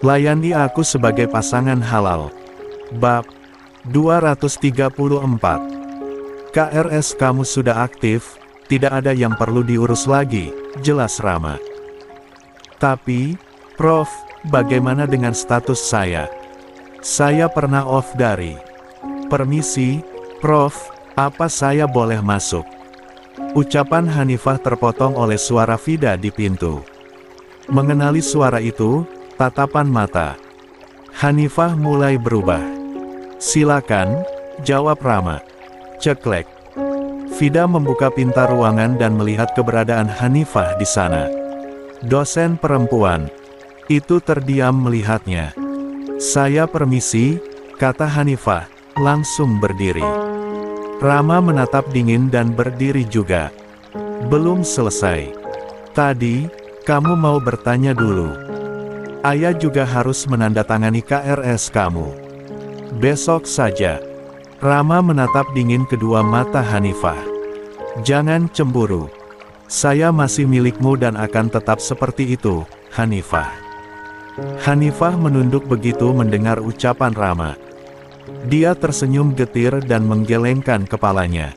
Layani aku sebagai pasangan halal. Bab 234. KRS kamu sudah aktif, tidak ada yang perlu diurus lagi, jelas Rama. Tapi, Prof, bagaimana dengan status saya? Saya pernah off dari. Permisi, Prof, apa saya boleh masuk? Ucapan Hanifah terpotong oleh suara Vida di pintu. Mengenali suara itu, tatapan mata Hanifah mulai berubah. Silakan, jawab Rama. Ceklek. Vida membuka pintu ruangan dan melihat keberadaan Hanifah di sana. Dosen perempuan itu terdiam melihatnya. Saya permisi, kata Hanifah, langsung berdiri. Rama menatap dingin dan berdiri juga. Belum selesai. Tadi, kamu mau bertanya dulu. Ayah juga harus menandatangani KRS kamu. Besok saja. Rama menatap dingin kedua mata Hanifah. Jangan cemburu. Saya masih milikmu dan akan tetap seperti itu, Hanifah. Hanifah menunduk begitu mendengar ucapan Rama. Dia tersenyum getir dan menggelengkan kepalanya.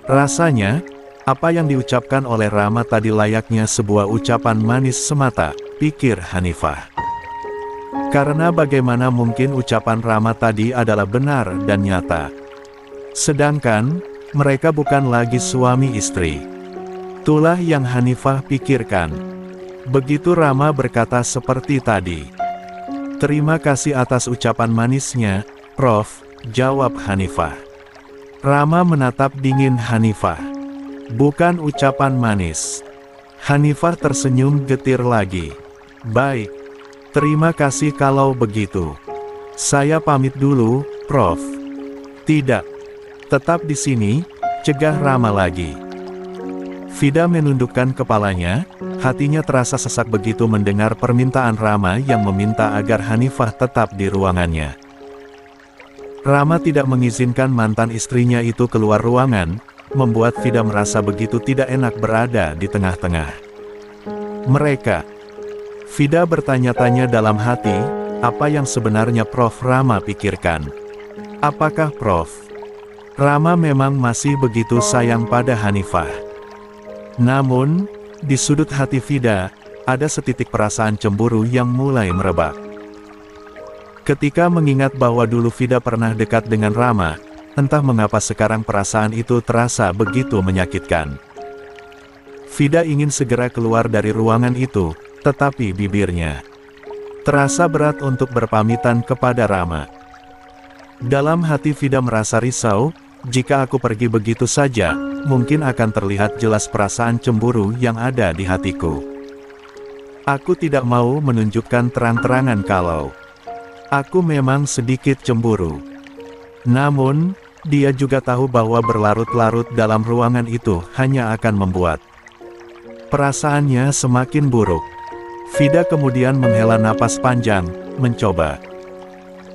Rasanya, apa yang diucapkan oleh Rama tadi layaknya sebuah ucapan manis semata, pikir Hanifah. Karena bagaimana mungkin ucapan Rama tadi adalah benar dan nyata. Sedangkan, mereka bukan lagi suami istri. Itulah yang Hanifah pikirkan. Begitu Rama berkata seperti tadi. Terima kasih atas ucapan manisnya, Prof, jawab Hanifah. Rama menatap dingin Hanifah. Bukan ucapan manis. Hanifah tersenyum getir lagi. Baik. Terima kasih kalau begitu. Saya pamit dulu, Prof. Tidak. Tetap di sini, cegah Rama lagi. Vida menundukkan kepalanya, hatinya terasa sesak begitu mendengar permintaan Rama yang meminta agar Hanifah tetap di ruangannya. Rama tidak mengizinkan mantan istrinya itu keluar ruangan, membuat Vida merasa begitu tidak enak berada di tengah-tengah mereka. Vida bertanya-tanya dalam hati, apa yang sebenarnya Prof Rama pikirkan? Apakah Prof Rama memang masih begitu sayang pada Hanifah? Namun, di sudut hati Vida, ada setitik perasaan cemburu yang mulai merebak. Ketika mengingat bahwa dulu Vida pernah dekat dengan Rama, entah mengapa sekarang perasaan itu terasa begitu menyakitkan. Vida ingin segera keluar dari ruangan itu, tetapi bibirnya terasa berat untuk berpamitan kepada Rama. Dalam hati Vida merasa risau, jika aku pergi begitu saja, mungkin akan terlihat jelas perasaan cemburu yang ada di hatiku. Aku tidak mau menunjukkan terang-terangan kalau aku memang sedikit cemburu. Namun, dia juga tahu bahwa berlarut-larut dalam ruangan itu hanya akan membuat perasaannya semakin buruk. Vida kemudian menghela napas panjang, mencoba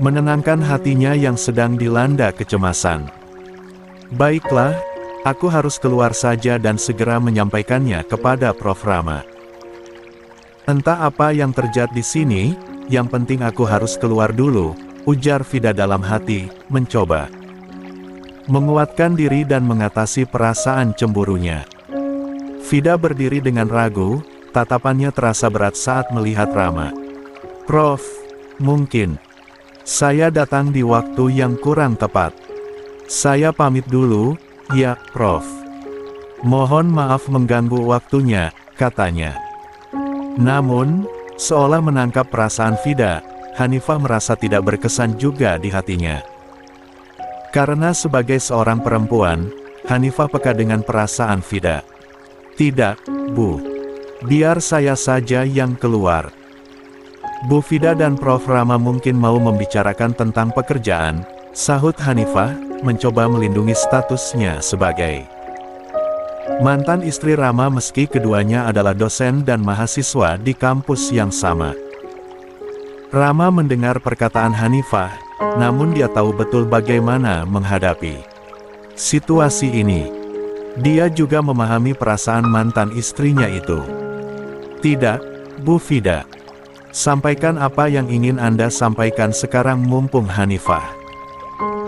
menenangkan hatinya yang sedang dilanda kecemasan. Baiklah, aku harus keluar saja dan segera menyampaikannya kepada Prof Rama. Entah apa yang terjadi di sini, yang penting aku harus keluar dulu, ujar Vida dalam hati, mencoba menguatkan diri dan mengatasi perasaan cemburunya. Vida berdiri dengan ragu, tatapannya terasa berat saat melihat Rama. Prof, mungkin saya datang di waktu yang kurang tepat. Saya pamit dulu, ya, Prof. Mohon maaf mengganggu waktunya, katanya. Namun, seolah menangkap perasaan Vida, Hanifah merasa tidak berkesan juga di hatinya. Karena sebagai seorang perempuan, Hanifah peka dengan perasaan Vida. Tidak, Bu. Biar saya saja yang keluar. Bu Vida dan Prof Rama mungkin mau membicarakan tentang pekerjaan, sahut Hanifah, mencoba melindungi statusnya sebagai mantan istri Rama meski keduanya adalah dosen dan mahasiswa di kampus yang sama. Rama mendengar perkataan Hanifah, namun dia tahu betul bagaimana menghadapi situasi ini. Dia juga memahami perasaan mantan istrinya itu. Tidak, Bu Vida. Sampaikan apa yang ingin Anda sampaikan sekarang mumpung Hanifah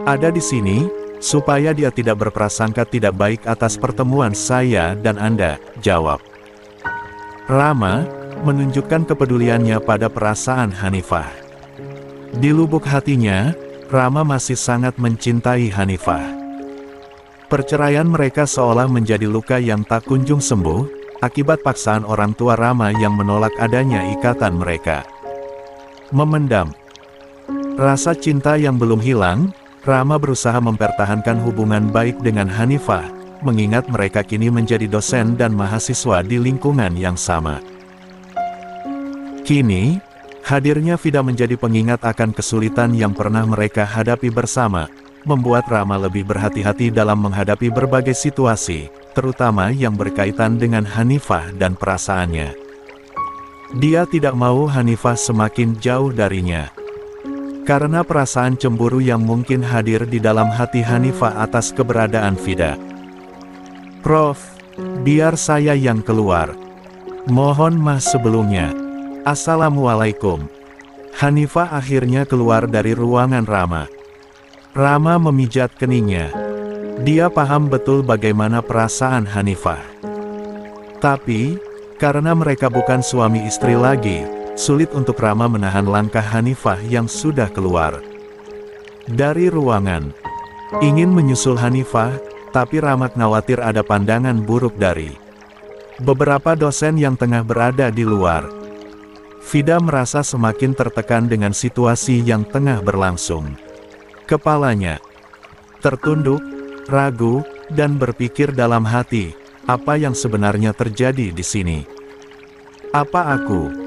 ada di sini, supaya dia tidak berprasangka tidak baik atas pertemuan saya dan Anda, jawab Rama, menunjukkan kepeduliannya pada perasaan Hanifah. Di lubuk hatinya, Rama masih sangat mencintai Hanifah. Perceraian mereka seolah menjadi luka yang tak kunjung sembuh, akibat paksaan orang tua Rama yang menolak adanya ikatan mereka. Memendam rasa cinta yang belum hilang, Rama berusaha mempertahankan hubungan baik dengan Hanifah, mengingat mereka kini menjadi dosen dan mahasiswa di lingkungan yang sama. Kini, hadirnya Vida menjadi pengingat akan kesulitan yang pernah mereka hadapi bersama, membuat Rama lebih berhati-hati dalam menghadapi berbagai situasi, terutama yang berkaitan dengan Hanifah dan perasaannya. Dia tidak mau Hanifah semakin jauh darinya. Karena perasaan cemburu yang mungkin hadir di dalam hati Hanifah atas keberadaan Vida. Prof, biar saya yang keluar. Mohon maaf sebelumnya. Assalamualaikum. Hanifah akhirnya keluar dari ruangan Rama. Rama memijat keningnya. Dia paham betul bagaimana perasaan Hanifah. Tapi, karena mereka bukan suami istri lagi, sulit untuk Rama menahan langkah Hanifah yang sudah keluar dari ruangan. Ingin menyusul Hanifah, tapi Rama khawatir ada pandangan buruk dari beberapa dosen yang tengah berada di luar. Vida merasa semakin tertekan dengan situasi yang tengah berlangsung. Kepalanya tertunduk, ragu, dan berpikir dalam hati, apa yang sebenarnya terjadi di sini? Apa aku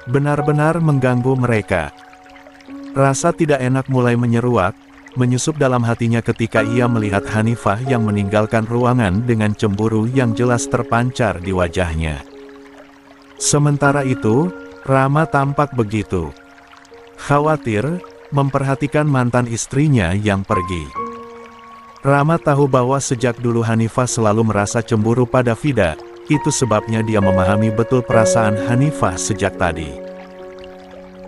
benar-benar mengganggu mereka? Rasa tidak enak mulai menyeruak, menyusup dalam hatinya ketika ia melihat Hanifah yang meninggalkan ruangan dengan cemburu yang jelas terpancar di wajahnya. Sementara itu, Rama tampak begitu khawatir, memperhatikan mantan istrinya yang pergi. Rama tahu bahwa sejak dulu Hanifah selalu merasa cemburu pada Vida, itu sebabnya dia memahami betul perasaan Hanifah sejak tadi.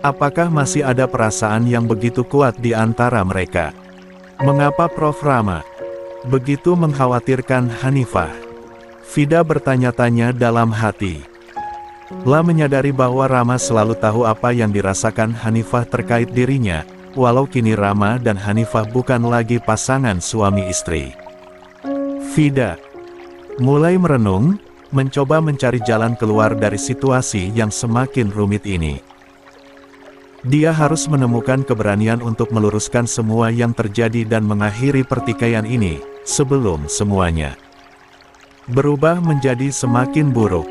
Apakah masih ada perasaan yang begitu kuat di antara mereka? Mengapa Prof. Rama begitu mengkhawatirkan Hanifah? Vida bertanya-tanya dalam hati. Lah menyadari bahwa Rama selalu tahu apa yang dirasakan Hanifah terkait dirinya, walau kini Rama dan Hanifah bukan lagi pasangan suami istri. Vida mulai merenung, mencoba mencari jalan keluar dari situasi yang semakin rumit ini. Dia harus menemukan keberanian untuk meluruskan semua yang terjadi dan mengakhiri pertikaian ini, sebelum semuanya berubah menjadi semakin buruk.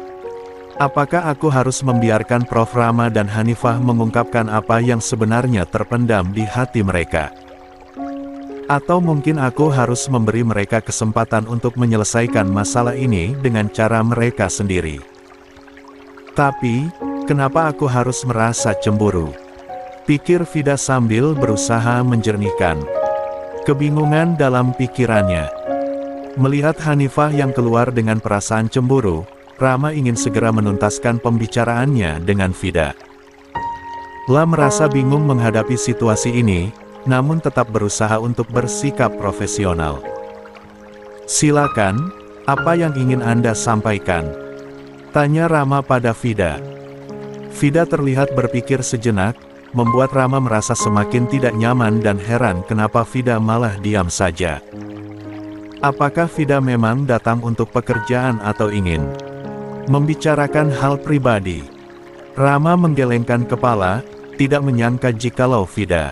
Apakah aku harus membiarkan Prof. Rama dan Hanifah mengungkapkan apa yang sebenarnya terpendam di hati mereka? Atau mungkin aku harus memberi mereka kesempatan untuk menyelesaikan masalah ini dengan cara mereka sendiri? Tapi, kenapa aku harus merasa cemburu? Pikir Vida sambil berusaha menjernihkan kebingungan dalam pikirannya. Melihat Hanifah yang keluar dengan perasaan cemburu, Rama ingin segera menuntaskan pembicaraannya dengan Vida. Lah merasa bingung menghadapi situasi ini, namun tetap berusaha untuk bersikap profesional. Silakan, apa yang ingin Anda sampaikan? Tanya Rama pada Vida. Vida terlihat berpikir sejenak, membuat Rama merasa semakin tidak nyaman dan heran kenapa Vida malah diam saja. Apakah Vida memang datang untuk pekerjaan atau ingin membicarakan hal pribadi? Rama menggelengkan kepala, tidak menyangka jikalau Vida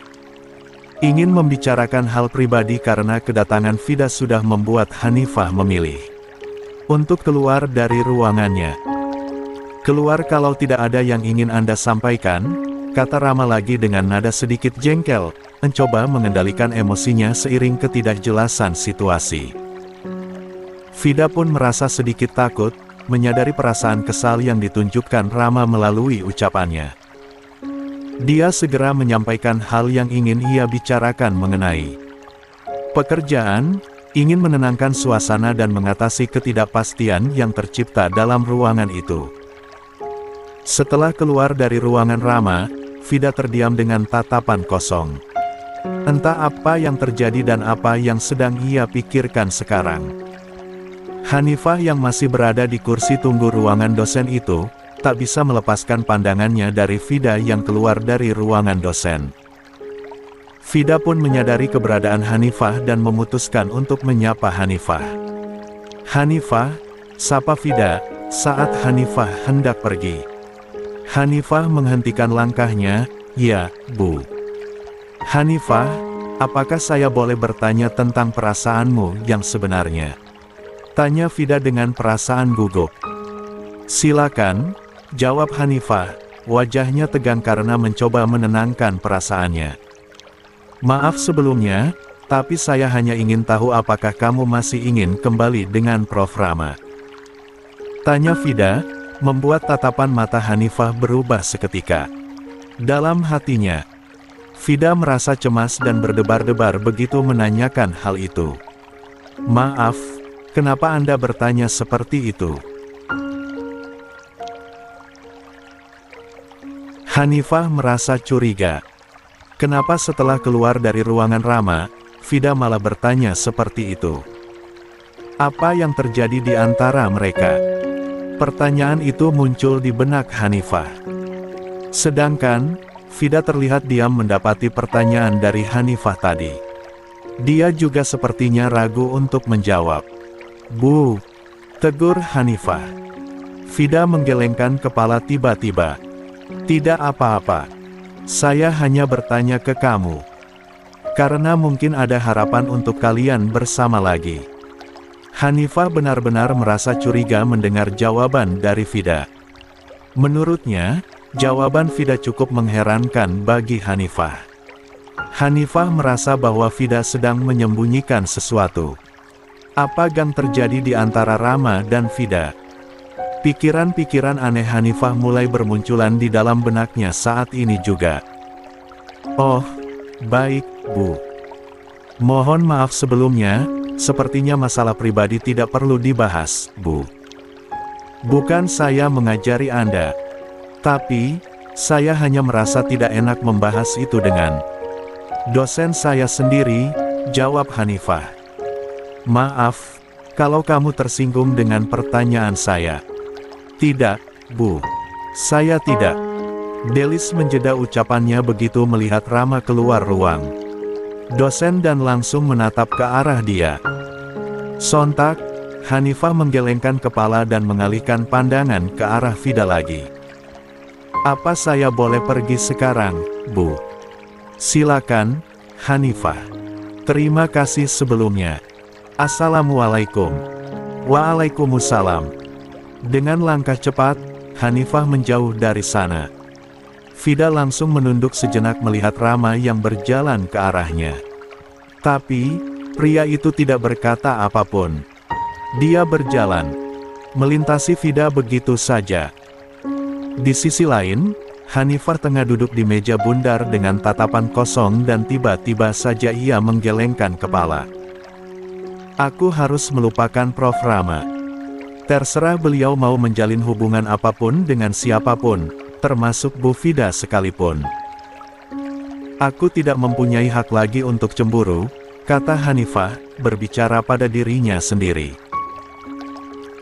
ingin membicarakan hal pribadi karena kedatangan Vida sudah membuat Hanifah memilih untuk keluar dari ruangannya. Keluar kalau tidak ada yang ingin Anda sampaikan, kata Rama lagi dengan nada sedikit jengkel, mencoba mengendalikan emosinya seiring ketidakjelasan situasi. Vida pun merasa sedikit takut, menyadari perasaan kesal yang ditunjukkan Rama melalui ucapannya. Dia segera menyampaikan hal yang ingin ia bicarakan mengenai pekerjaan, ingin menenangkan suasana dan mengatasi ketidakpastian yang tercipta dalam ruangan itu. Setelah keluar dari ruangan Rama, Vida terdiam dengan tatapan kosong. Entah apa yang terjadi dan apa yang sedang ia pikirkan sekarang. Hanifah yang masih berada di kursi tunggu ruangan dosen itu, tak bisa melepaskan pandangannya dari Vida yang keluar dari ruangan dosen. Vida pun menyadari keberadaan Hanifah dan memutuskan untuk menyapa Hanifah. "Hanifah," sapa Vida, saat Hanifah hendak pergi. Hanifah menghentikan langkahnya, "Ya, Bu." "Hanifah, apakah saya boleh bertanya tentang perasaanmu yang sebenarnya?" tanya Vida dengan perasaan gugup. "Silakan," jawab Hanifah, wajahnya tegang karena mencoba menenangkan perasaannya. "Maaf sebelumnya, tapi saya hanya ingin tahu apakah kamu masih ingin kembali dengan Prof. Rama?" tanya Vida, membuat tatapan mata Hanifah berubah seketika. Dalam hatinya, Vida merasa cemas dan berdebar-debar begitu menanyakan hal itu. "Maaf, kenapa Anda bertanya seperti itu?" Hanifah merasa curiga. Kenapa setelah keluar dari ruangan Rama, Vida malah bertanya seperti itu? Apa yang terjadi di antara mereka? Pertanyaan itu muncul di benak Hanifah. Sedangkan, Vida terlihat diam mendapati pertanyaan dari Hanifah tadi. Dia juga sepertinya ragu untuk menjawab. "Bu," tegur Hanifah. Vida menggelengkan kepala tiba-tiba. "Tidak apa-apa. Saya hanya bertanya ke kamu. Karena mungkin ada harapan untuk kalian bersama lagi." Hanifah benar-benar merasa curiga mendengar jawaban dari Vida. Menurutnya, jawaban Vida cukup mengherankan bagi Hanifah. Hanifah merasa bahwa Vida sedang menyembunyikan sesuatu. Apa yang terjadi di antara Rama dan Vida? Pikiran-pikiran aneh Hanifah mulai bermunculan di dalam benaknya saat ini juga. "Oh, baik, Bu. Mohon maaf sebelumnya, sepertinya masalah pribadi tidak perlu dibahas, Bu. Bukan saya mengajari Anda. Tapi, saya hanya merasa tidak enak membahas itu dengan dosen saya sendiri," jawab Hanifah. "Maaf, kalau kamu tersinggung dengan pertanyaan saya." "Tidak, Bu. Saya tidak." Delis menjeda ucapannya begitu melihat Rama keluar ruang dosen dan langsung menatap ke arah dia. Sontak, Hanifah menggelengkan kepala dan mengalihkan pandangan ke arah Vida lagi. "Apa saya boleh pergi sekarang, Bu?" "Silakan, Hanifah. Terima kasih sebelumnya. Assalamualaikum." "Waalaikumsalam." Dengan langkah cepat, Hanifah menjauh dari sana. Vida langsung menunduk sejenak melihat Rama yang berjalan ke arahnya. Tapi, pria itu tidak berkata apapun. Dia berjalan, melintasi Vida begitu saja. Di sisi lain, Hanifah tengah duduk di meja bundar dengan tatapan kosong dan tiba-tiba saja ia menggelengkan kepala. "Aku harus melupakan Prof. Rama. Terserah beliau mau menjalin hubungan apapun dengan siapapun, termasuk Bu Vida sekalipun. Aku tidak mempunyai hak lagi untuk cemburu," kata Hanifah, berbicara pada dirinya sendiri.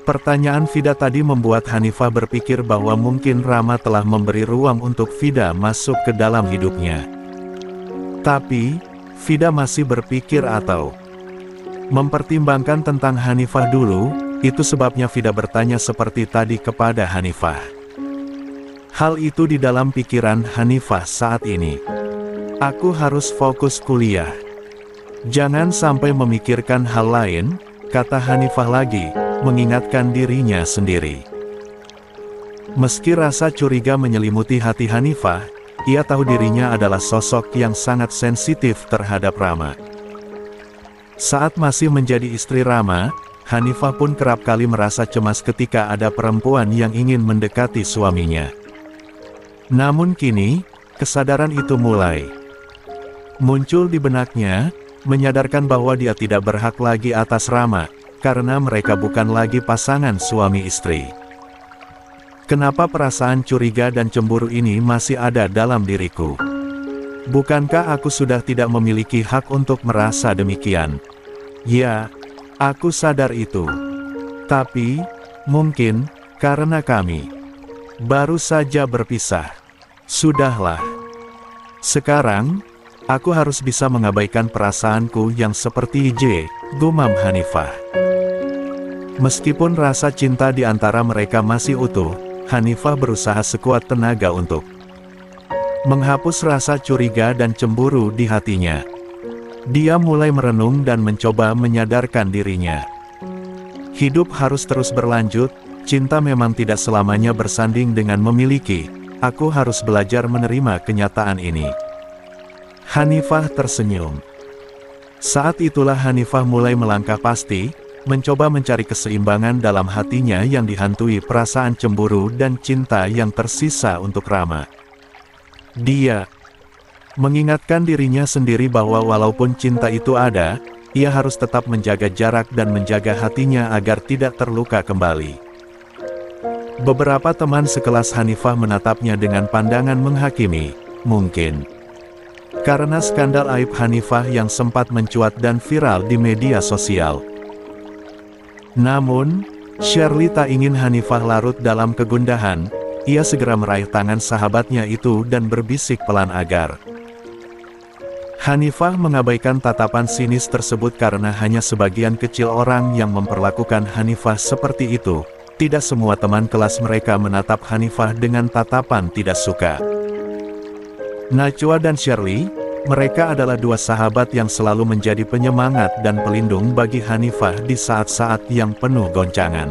Pertanyaan Vida tadi membuat Hanifah berpikir bahwa mungkin Rama telah memberi ruang untuk Vida masuk ke dalam hidupnya. Tapi, Vida masih berpikir atau mempertimbangkan tentang Hanifah dulu, itu sebabnya Vida bertanya seperti tadi kepada Hanifah. Hal itu di dalam pikiran Hanifah saat ini. "Aku harus fokus kuliah. Jangan sampai memikirkan hal lain," kata Hanifah lagi, mengingatkan dirinya sendiri. Meski rasa curiga menyelimuti hati Hanifah, ia tahu dirinya adalah sosok yang sangat sensitif terhadap Rama. Saat masih menjadi istri Rama, Hanifah pun kerap kali merasa cemas ketika ada perempuan yang ingin mendekati suaminya. Namun kini, kesadaran itu mulai muncul di benaknya, menyadarkan bahwa dia tidak berhak lagi atas Rama, karena mereka bukan lagi pasangan suami istri. Kenapa perasaan curiga dan cemburu ini masih ada dalam diriku? Bukankah aku sudah tidak memiliki hak untuk merasa demikian? Ya, aku sadar itu. Tapi, mungkin, karena kami baru saja berpisah. Sudahlah. Sekarang, aku harus bisa mengabaikan perasaanku yang seperti gumam Hanifah. Meskipun rasa cinta di antara mereka masih utuh, Hanifah berusaha sekuat tenaga untuk menghapus rasa curiga dan cemburu di hatinya. Dia mulai merenung dan mencoba menyadarkan dirinya. Hidup harus terus berlanjut, cinta memang tidak selamanya bersanding dengan memiliki. Aku harus belajar menerima kenyataan ini. Hanifah tersenyum. Saat itulah Hanifah mulai melangkah pasti, mencoba mencari keseimbangan dalam hatinya yang dihantui perasaan cemburu dan cinta yang tersisa untuk Rama. Dia mengingatkan dirinya sendiri bahwa walaupun cinta itu ada, ia harus tetap menjaga jarak dan menjaga hatinya agar tidak terluka kembali. Beberapa teman sekelas Hanifah menatapnya dengan pandangan menghakimi, mungkin karena skandal aib Hanifah yang sempat mencuat dan viral di media sosial. Namun, Shirley tak ingin Hanifah larut dalam kegundahan. Ia segera meraih tangan sahabatnya itu dan berbisik pelan agar Hanifah mengabaikan tatapan sinis tersebut karena hanya sebagian kecil orang yang memperlakukan Hanifah seperti itu. Tidak semua teman kelas mereka menatap Hanifah dengan tatapan tidak suka. Najwa dan Shirley, mereka adalah dua sahabat yang selalu menjadi penyemangat dan pelindung bagi Hanifah di saat-saat yang penuh goncangan.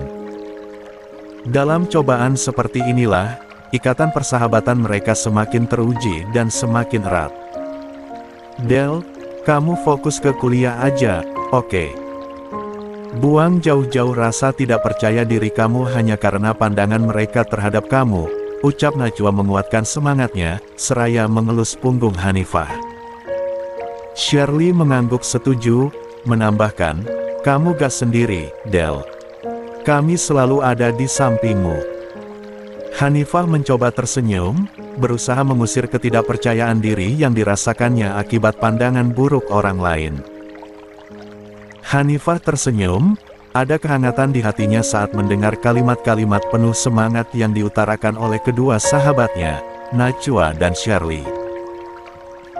Dalam cobaan seperti inilah, ikatan persahabatan mereka semakin teruji dan semakin erat. Del, kamu fokus ke kuliah aja, oke? Buang jauh-jauh rasa tidak percaya diri kamu hanya karena pandangan mereka terhadap kamu, ucap Najwa menguatkan semangatnya, seraya mengelus punggung Hanifah. Shirley mengangguk setuju, menambahkan, kamu gak sendiri, Del. Kami selalu ada di sampingmu. Hanifah mencoba tersenyum, berusaha mengusir ketidakpercayaan diri yang dirasakannya akibat pandangan buruk orang lain. Hanifah tersenyum, ada kehangatan di hatinya saat mendengar kalimat-kalimat penuh semangat yang diutarakan oleh kedua sahabatnya, Najwa dan Shirley.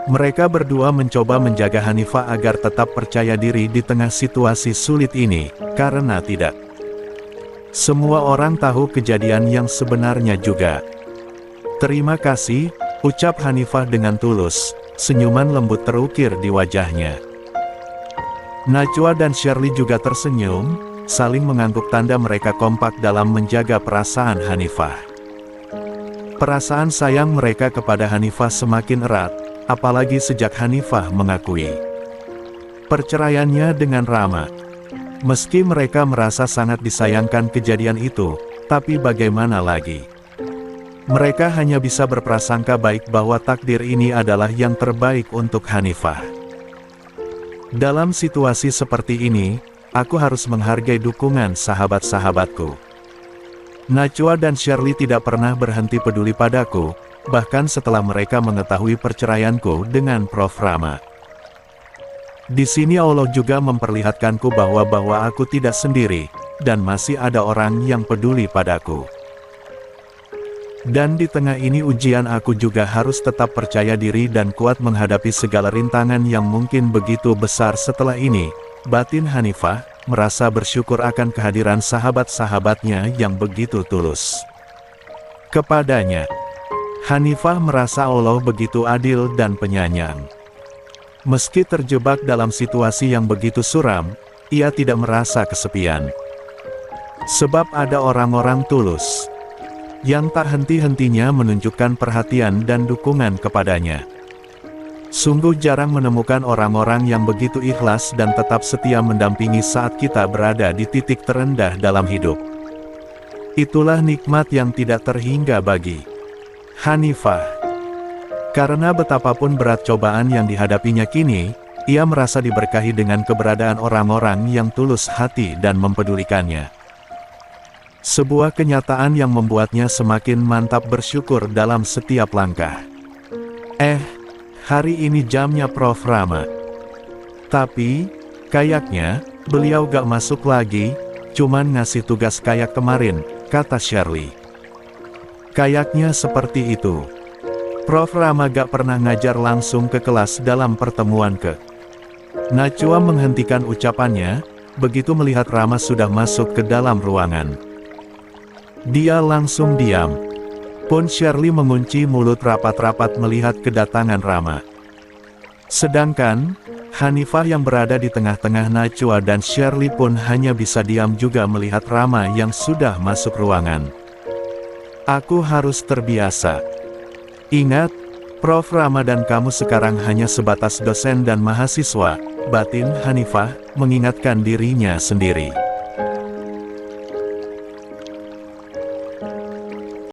Mereka berdua mencoba menjaga Hanifah agar tetap percaya diri di tengah situasi sulit ini, karena tidak semua orang tahu kejadian yang sebenarnya juga. Terima kasih, ucap Hanifah dengan tulus, senyuman lembut terukir di wajahnya. Najwa dan Shirley juga tersenyum, saling mengangguk tanda mereka kompak dalam menjaga perasaan Hanifah. Perasaan sayang mereka kepada Hanifah semakin erat, apalagi sejak Hanifah mengakui perceraiannya dengan Rama. Meski mereka merasa sangat disayangkan kejadian itu, tapi bagaimana lagi? Mereka hanya bisa berprasangka baik bahwa takdir ini adalah yang terbaik untuk Hanifah. Dalam situasi seperti ini, aku harus menghargai dukungan sahabat-sahabatku. Najwa dan Shirley tidak pernah berhenti peduli padaku, bahkan setelah mereka mengetahui perceraianku dengan Prof. Rama. Di sini Allah juga memperlihatkanku bahwa aku tidak sendiri, dan masih ada orang yang peduli padaku. Dan di tengah ini ujian aku juga harus tetap percaya diri dan kuat menghadapi segala rintangan yang mungkin begitu besar setelah ini. Batin Hanifah merasa bersyukur akan kehadiran sahabat-sahabatnya yang begitu tulus kepadanya. Hanifah merasa Allah begitu adil dan penyayang. Meski terjebak dalam situasi yang begitu suram, ia tidak merasa kesepian. Sebab ada orang-orang tulus yang tak henti-hentinya menunjukkan perhatian dan dukungan kepadanya. Sungguh jarang menemukan orang-orang yang begitu ikhlas dan tetap setia mendampingi saat kita berada di titik terendah dalam hidup. Itulah nikmat yang tidak terhingga bagi Hanifah. Karena betapapun berat cobaan yang dihadapinya kini, ia merasa diberkahi dengan keberadaan orang-orang yang tulus hati dan mempedulikannya. Sebuah kenyataan yang membuatnya semakin mantap bersyukur dalam setiap langkah. Hari ini jamnya Prof. Rama. Tapi, kayaknya, beliau gak masuk lagi, cuman ngasih tugas kayak kemarin, kata Shirley. Kayaknya seperti itu. Prof. Rama gak pernah ngajar langsung ke kelas dalam pertemuan ke. Najwa menghentikan ucapannya, begitu melihat Rama sudah masuk ke dalam ruangan. Dia langsung diam. Pun Shirley mengunci mulut rapat-rapat melihat kedatangan Rama. Sedangkan, Hanifah yang berada di tengah-tengah Najwa dan Shirley pun hanya bisa diam juga melihat Rama yang sudah masuk ruangan. Aku harus terbiasa. Ingat, Prof. Rama dan kamu sekarang hanya sebatas dosen dan mahasiswa, batin Hanifah, mengingatkan dirinya sendiri.